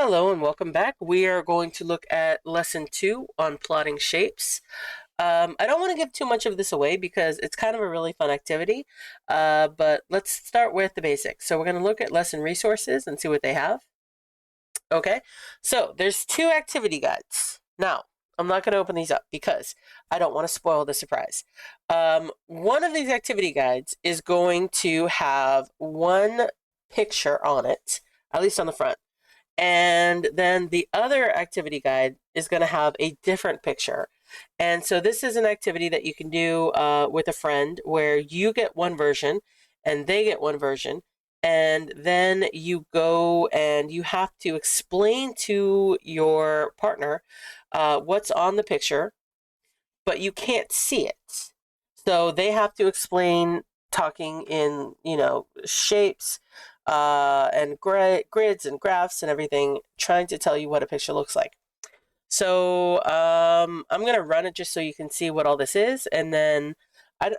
Hello and welcome back. We are going to look at lesson 2 on plotting shapes. I don't want to give too much of this away because it's kind of a really fun activity, but let's start with the basics. So we're going to look at lesson resources and see what they have. Okay, so there's 2 activity guides. Now, I'm not going to open these up because I don't want to spoil the surprise. One of these activity guides is going to have one picture on it, at least on the front. And then the other activity guide is going to have a different picture. And so this is an activity that you can do with a friend where you get one version and they get one version. And then you go and you have to explain to your partner what's on the picture, but you can't see it. So they have to explain talking in, shapes and grids and graphs and everything, trying to tell you what a picture looks like. So I'm going to run it just so you can see what all this is. And then,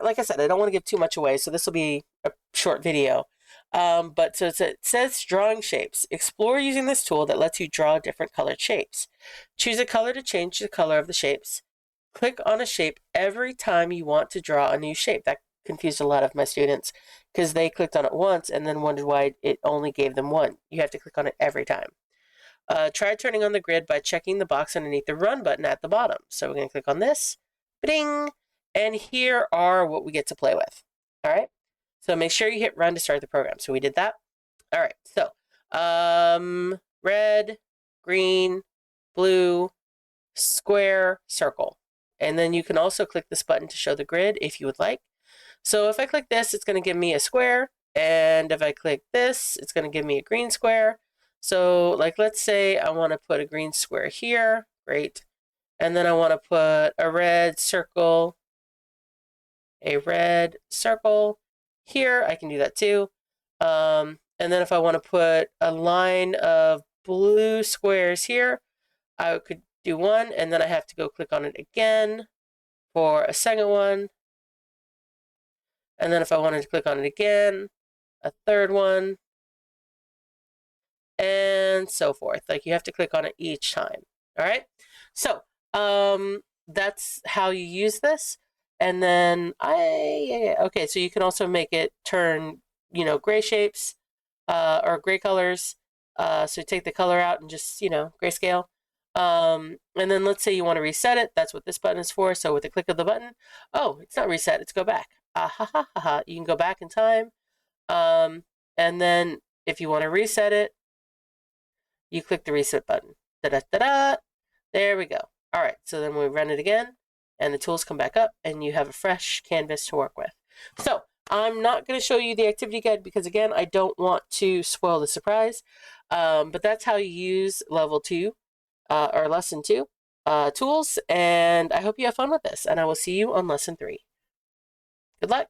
like I said, I don't want to give too much away, so this will be a short video. But so it says drawing shapes. Explore using this tool that lets you draw different colored shapes. Choose a color to change the color of the shapes. Click on a shape every time you want to draw a new shape. That confused a lot of my students because they clicked on it once and then wondered why it only gave them one. You have to click on it every time. Try turning on the grid by checking the box underneath the run button at the bottom. So we're going to click on this. Ding! And here are what we get to play with. All right. So make sure you hit run to start the program. So we did that. All right. So red, green, blue, square, circle. And then you can also click this button to show the grid if you would like. So if I click this, it's going to give me a square. And if I click this, it's going to give me a green square. So like, let's say I want to put a green square here. Great. And then I want to put a red circle here. I can do that too. And then if I want to put a line of blue squares here, I could do one, and then I have to go click on it again for a second one. And then if I wanted to click on it again, a third one, and so forth. Like, you have to click on it each time. All right. So that's how you use this. And then okay. So you can also make it turn, gray shapes or gray colors. So take the color out and just, grayscale. And then let's say you want to reset it. That's what this button is for. So with the click of the button, oh, it's not reset. It's go back. Ah, ha, ha, ha, ha. You can go back in time. And then if you want to reset it, you click the reset button. Da-da-da-da. There we go. All right, so then we run it again, and the tools come back up, and you have a fresh canvas to work with. So I'm not going to show you the activity guide because, again, I don't want to spoil the surprise. But that's how you use level 2 or lesson 2 tools, and I hope you have fun with this, and I will see you on lesson 3. Good luck.